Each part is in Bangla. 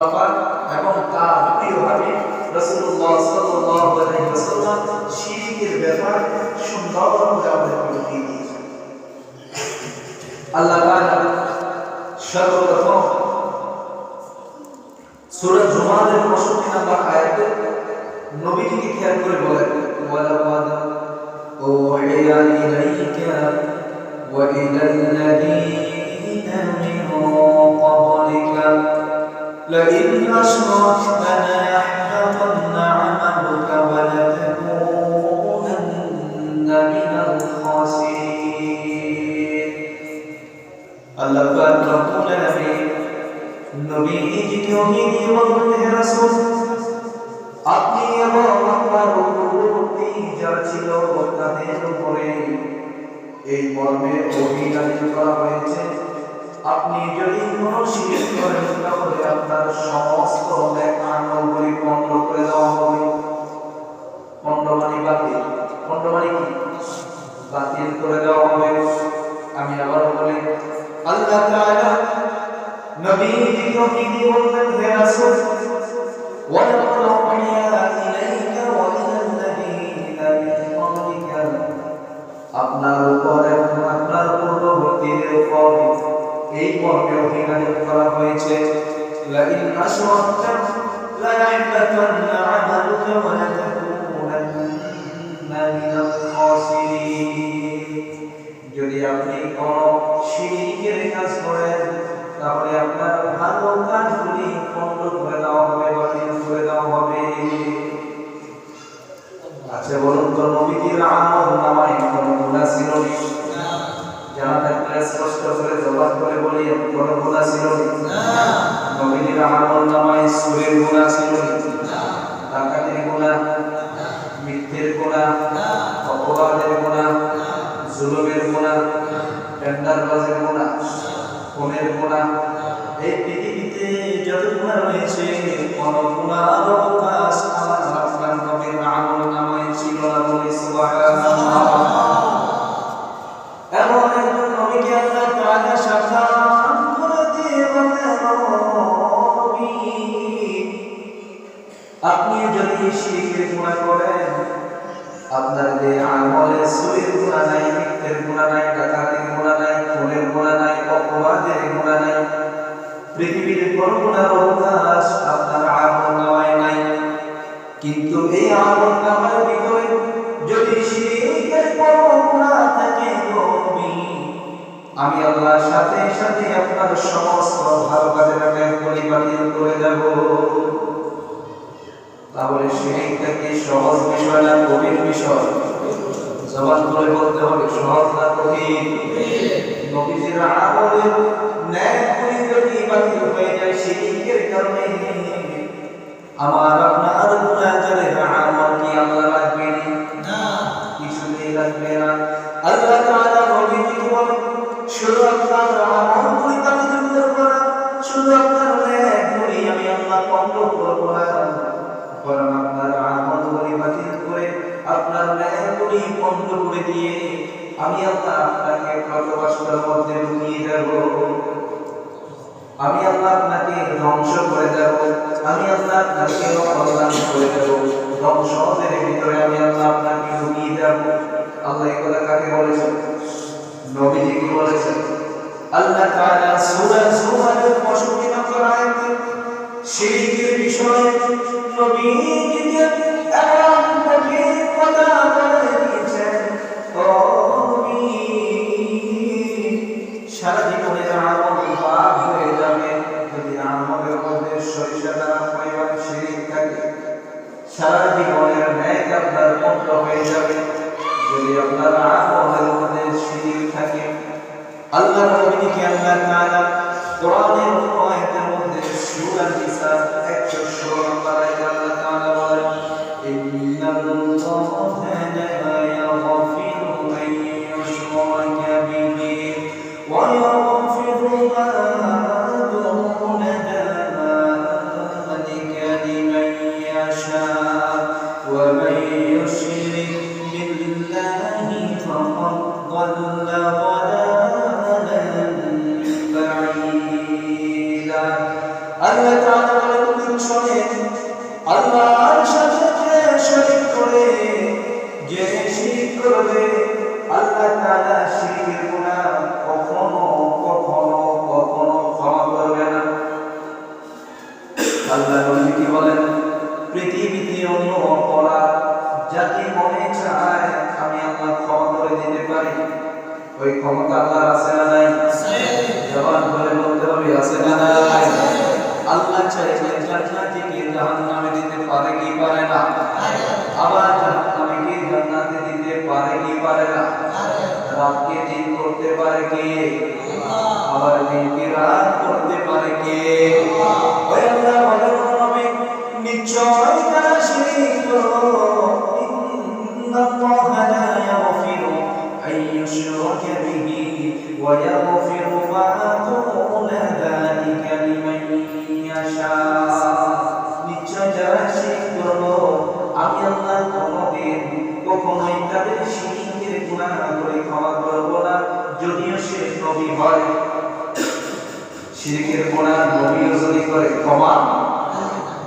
এবং তার প্রিয় হাবিব রাসূলুল্লাহ সাল্লাল্লাহু আলাইহি ওয়াসাল্লাম শিরকের ব্যাপার সুন্দর করে আমাদেরকে বুঝিয়ে দিয়েছেন। আল্লাহ তাআলা সর্বপ্রথম সূরা জুমারের 65 নম্বর আয়াতে নবীজিকে খেয়াল করে বলেন, ওয়ালাকাদ উহিয়া ইলাইকা ওয়া ইলাল্লাযীনা মিন ক্বাবলিকা لئن أشركت ليحبطن عملك ولتكونن من الخاسرين. আল্লাহ পাক রব্বুল আলামিন নবীজিকে ওহিয়ে বলেন, হে রাসূল, আপনি এবং আপনার পূর্ববর্তী যারা ছিল তাদের উপরে এই মর্মে ওহী নাযিল করা হয়েছে, আপনি যদি কোনো শিরক করেন তাহলে আপনার সমস্ত নেক আমলগুলি পণ্ড করে দেওয়া হবে। পণ্ড মানে বাতিল, পণ্ড মানে কি? বাতিল করে দেওয়া হবে। আমি আবার বলি, আল্লাহ তাআলা নবীজিকে ওহী বললেন, হে রাসূল, ওয়ালাকাদ উহিয়া ইলাইকা ওয়া ইলাল্লাযীনা মিন ক্বাবলিকা, আপনার উপর এবং আপনার পূর্ববর্তীদের উপর এই মর্মে ওহী নাযিল করা হয়েছে, লাইন আশরাকতা লায়াহবাতান্না আমালুকা ওয়া লাতাকুনান্না মিনাল খাসিরিন। যদি আপনি কোনো শিরকের কাজ করেন তাহলে আপনার ভালো কাজগুলি পণ্ড করে দেওয়া হবে, বাতিল করে দেওয়া হবে। আচ্ছা বলুন তো, নবীজির আমল নামায় কোনো গুনাহ ছিল না? জানা থাকলে স্পষ্ট করে জবাব করে বলি, কোনো গুনাহ ছিল না? নবীজির আমল নামায় সুরের গুনাহ ছিল না? ডাকাতির গুনাহ, মিথ্যের গুনাহ, অপরাধের গুনাহ, জুলুমের গুনাহ, টেন্ডারবাজির গুনাহ, খুনের গুনাহ, এই পৃথিবীতে যত গুনাহ রয়েছে কোনো গুনাহর অবকাশ আমার আপনার নবীর আমল নামায় ছিল না। বলি সুবহানাল্লাহ। এমন একজন নবীকে আল্লাহ তাআলা সাবধান করে দিয়ে বলেন, নবী, আপনি যদি শিরকের গুনাহ করেন, আপনার যে আমলে সুরের গুনাহ নাই, মিথ্যের গুনাহ নাই, ডাকাতির গুনাহ নাই, খুনের গুনাহ নাই, অপরাধের গুনাহ নাই, পৃথিবীর কোনো গুনাহর অবকাশ আপনার আমল নামায় নাই। কিন্তু এই আমল নামার ভিতরে যদি শিরকের কোনো গুনাহ থাকে, আমি আল্লাহর সাথে সাথে আপনার সমস্ত ভালো কাজের আমলগুলি বাতিল করে দেব। তাহলে শিরকটাকে সহজ বিষয় না কঠিন বিষয়? জবান করে বলতে হবে, সহজ না কঠিন? নবীজির আমলের নেকগুলি যদি বাতিল হয়ে যায় শিরকের কারণে, আমার আপনার গুনাহগারের আমল কি আল্লাহ রাখবে না? কিছুতেই রাখবে না। আল্লাহ তাআলা নবীজিকে বলেন, শুধু আপনার আমলগুলি বাতিল করব না, শুধু আপনার নেকগুলি আমি আল্লাহ পণ্ড করব না, বরং আপনার আমলগুলি বাতিল করে আপনার নেকগুলি পণ্ড করে দিয়ে আমি আল্লাহ আপনাকে প্রকাশের মধ্যে ঢুকিয়ে দেব। আমি আল্লাহ আপনাকে ধ্বংস করে দেব, আমি আল্লাহ আপনাকে অকল্যাণ করে দেব, ধ্বংসের ভিতরে আমি আল্লাহ আপনাকে ঢুকিয়ে দেব। আল্লাহ এই কথা কাকে বলেছেন? নবীজিকে বলেছেন। আল্লাহ তাআলা সূরা জুমারের 65 নম্বর আয়াতে শিরকের বিষয়ে নবীজিকে এমন কঠিন কথা বলে দিয়েছেন, ও নবী, সারা জীবনের আমল পাপ হয়ে যাবে যদি আমলের মধ্যে সরিষা দ্বারা পরিমাণ শিরক থাকে। সারা জীবনের নেক আপনার পণ্ড হয়ে যাবে যদি আপনার আমলের মধ্যে শিরক থাকে। আল্লাহ নবীকে আল্লাহ তাআলা কোরআনের আয়াতের মধ্যে সূরা নিসা 116 নম্বর আয়াতে আল্লাহ তাআলা বলেন, ইন্নাল্লাহা লা ইয়াগফিরু আন ইউশরাকা বিহি ওয়া ইয়াগফিরু মা দুনা যালিকা লিমান ইয়াশা ওয়া মান ইউশরিক বিল্লাহি ফাকাদ ضل ضلالا بعيدا. Allah আল্লাহর সাথে যে শরীক করে, যে শিরক করবে, আল্লাহ তাআলা শিরকের গুনাহ কখনো কখনো কখনো ক্ষমা করবে না। আল্লাহ নবী কি বলেন, পৃথিবীতে অন্য অপরাধ যাকে মনে চায় আমি আল্লাহ ক্ষমা করে দিতে পারি, ওই ক্ষমতা আল্লাহর আছে না নাই? জবান করে বলতে হবে আছে না নাই? আল্লাহ চাইলে জান্নাতীকে জাহান্নামে দিতে পারে কি পারে না? আবার জাহান্নামীকে জান্নাতে দিতে পারে কি পারে না? রাতকে দিন করতে পারে কে? আবার দিনকে রাত করতে পারে কে? ওই আল্লাহ বলেন নবী, নিশ্চয় তারা শিরক করলো, ইন্নাল্লাহা লা ইয়াগফিরু আন ইউশরাকা বিহি ওয়া ইয়াগফিরু মা দুনা যালিকা লিমান ইয়াশা। নিশ্চয় যারা শিরক করলো, আমি আল্লাহ কোনদিন কখনোই তাদের শিরকের গুনাহ করে ক্ষমা করব না, যদিও সে নবী হয়। শিরকের গুনাহ নবীও যদি করে ক্ষমা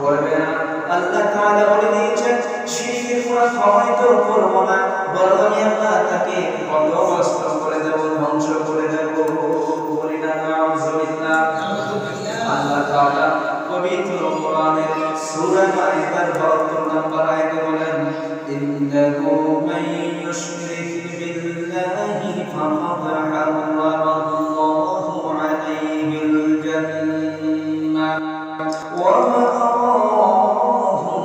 করবে না। আল্লাহ তাআলা বলে দিয়েছেন, শিরকের গুনাহ ক্ষমা তো করব না, বরং আমি আল্লাহ তাকে পথভ্রষ্ট করে দেব, ধ্বংস করে দেব। বলি না নাউযুবিল্লাহ। আল্লাহ তাআলা পবিত্র কোরআনের সূরা মাইদার 72 নম্বর আয়াতে বলেন, ইন্নাহু মান ইউশরিক বিল্লাহি ফাকাদ হারামাল্লাহু আলাইহিল জান্নাহ ওয়া মা'ওয়াহুন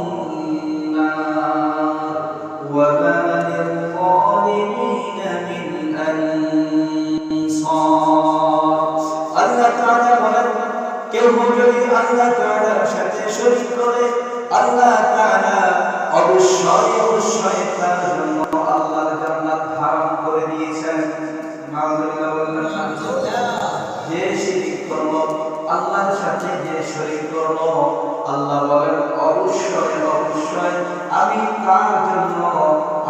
নার ওয়া মা লিল-যালিমিনা মিন আনসার। আল্লাহ তাআলা বলেন, কেউ যদি আল্লাহ তাআলার সাথে শরীক করে, আল্লাহ তাআলা অবশ্যই অবশ্যই তার জন্য আল্লাহর জান্নাত হারাম করে দিয়েছেন। নাউযুবিল্লাহ বললেন না? যে শিরক করলো, আল্লাহর সাথে যে শরীক করলো, আল্লাহ বলেন অবশ্যই অবশ্যই আমি তার জন্য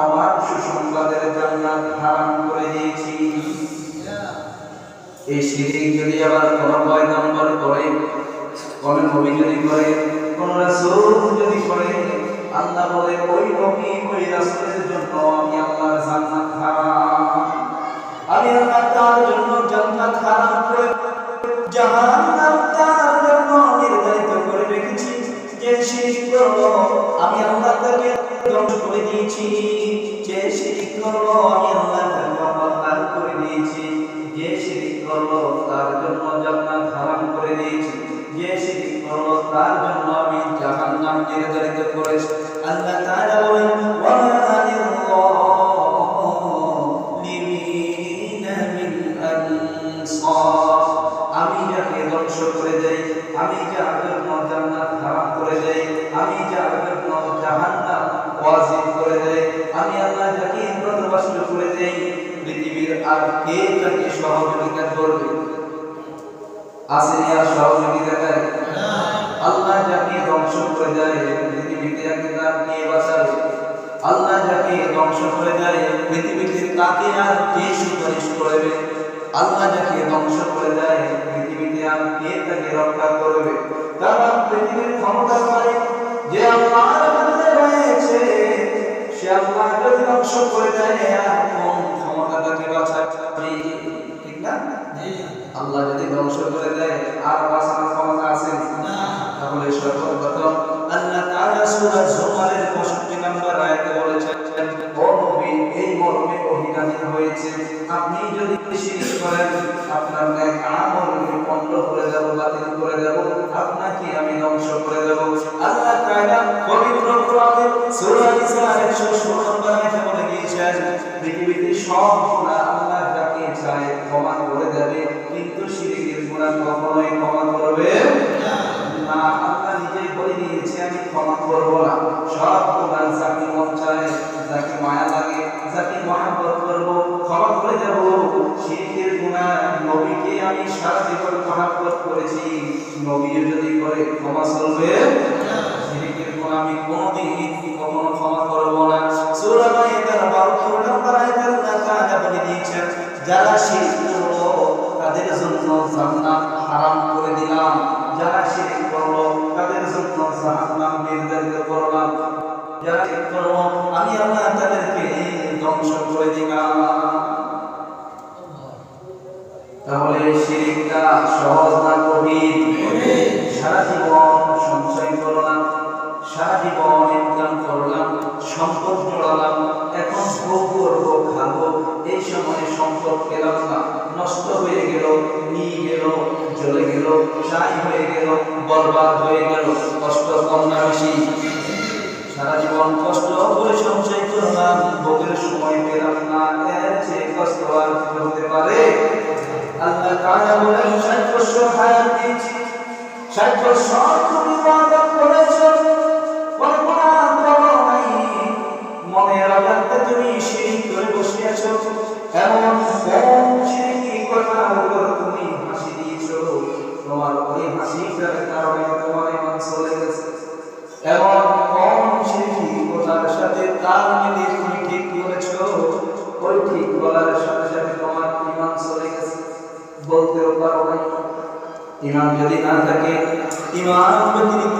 আমার সুসংবাদের জান্নাত হারাম করে দিয়েছি। এই শিরক যদি আবার কোন পয়গম্বর করে, কোন নবী যদি করে, কোন রাসূল যদি করে, আল্লাহ বলে ওই নবী ওই রাসূলের জন্য আমি আল্লাহর জান্নাত হারাম, আমি আল্লাহ তার জন্য জান্নাত হারাম করে জাহান্নাম তার জন্য নির্ধারিত করে রেখেছি। যে শিরক করলো, আমি আল্লাহ তাকে ধ্বংস করে দিয়েছি। যে শিরক করলো, আমি আল্লাহ তাকে অপমান করে দিয়েছি। যে শিরক করলো, তার জন্য জান্নাত হারাম করে দিয়েছি। যে শিরক করলো, তার জন্য আমি জাহান্নাম নির্ধারিত করেছি। আল্লাহ তাআলা বলেন, ওয়া মা লিল-যালিমিনা মিন আনসার। আমি যাকে ধ্বংস করে দেই, আমি যার জন্য জান্নাত হারাম করে দেই, আমি যার জন্য জাহান্নাম ওয়াজিব করে দেই, আমি আল্লাহ যাকে পথভ্রষ্ট করে দেই, পৃথিবীর আর কে তাকে সহযোগিতা করবে? আসেনি আর সহযোগিতা করে? আল্লাহ যাকে ধ্বংস করে দেয়, পৃথিবীতে আর কে বাঁচাবে? আল্লাহ যাকে ধ্বংস করে দেয়, পৃথিবীতে তাকে আর কে সুপারিশ করবে? আল্লাহ যাকে ধ্বংস করে দেয়, পৃথিবীতে আর কে তাকে রক্ষা করবে? তারা পৃথিবীর ক্ষমতার মালিক যে আল্লাহর মধ্যে রয়েছে, সে আল্লাহ যদি ধ্বংস করে দেয়, আর কোন ক্ষমতা তাকে বাঁচাবে? ঠিক না? আল্লাহ যদি ধ্বংস করে দেয়, আর বাঁচানোর ক্ষমতা আছে না? তাহলে সর্বপ্রথম আল্লাহ তাআলা সূরা জুমারের 65 নম্বর আয়াতে বলেছেন, ও নবী, এই মর্মে ওহী নাযিল হয়েছে, আপনি যদি শিরক করেন, আপনার নেক আমল আমি বন্ধ করে দেব, বাতিল করে দেব, আপনাকে আমি ধ্বংস করে দেব। আল্লাহ তাআলা পবিত্র কোরআনের সূরা ইসরার 116 নম্বর আয়াতে বলে দিয়েছেন, পৃথিবীতে সব গুনাহ আল্লাহ যাকে চায় ক্ষমা করে দেবে, কিন্তু শিরকের গুনাহ কখনোই ক্ষমা করবে না। আল্লাহ নিজেই বলে দিয়েছে, আমি ক্ষমা করব না। সব গুনাহ যাকে মন চায়, যাকে মায়া লাগে, যাকে মহব্বত করব, ক্ষমা করে দেব। শিরকের গুনাহ নবীকে আমি সারা জীবন মহব্বত করেছি, নবীও যদি করে ক্ষমা চলবে না। শিরকের গুনাহ আমি কোনোদিন কখনো ক্ষমা করব না। সূরা মাইদার 72 নম্বর আয়াতে আল্লাহ তাআলা বলে দিয়েছেন, যারা শিরক করলো তাদের জন্য জান্নাত হারাম করে দিলাম, যারা শিরক করলো তাদের জন্য জাহান্নাম নির্ধারিত জীবন ইনকাম করলাম, সম্পদ জোড়ালাম, এখন ভোগ করবো, খাবো, এই সময় সম্পদ পেলাম না, নষ্ট হয়ে গেল, নিয়ে গেল, চলে গেল, ছাই হয়ে গেল, বরবাদ হয়ে গেল, কষ্ট কম না বেশি? সারা জীবন কষ্ট করে সঞ্চয় করলাম, ভোগের সময় পেলাম না, এর চেয়ে কষ্ট আর কি হতে পারে? আল্লাহ তাআলা বলেন ৬০ বছর হায়াত দিয়েছি, ৬০ বছর তুমি ইবাদত করেছো, কোনো গুনাহ করো নাই, মনের আঘাতে তুমি শিরক করে বসে আছো, এমন কোন শিরকি কথার উপর তুমি হাসি দিয়েছো, তোমার ওই হাসিটার কারণে তোমার ঈমান চলে গেছে। এমন কোন শিরকি কথার সাথে তাল মিলিয়ে তুমি ঠিক করেছো, ওই ঠিক বলার সাথে সাথে তোমার ঈমান চলে গেছে, বলতেও পারো না। ঈমান যদি না থাকে, ঈমান ব্যতীত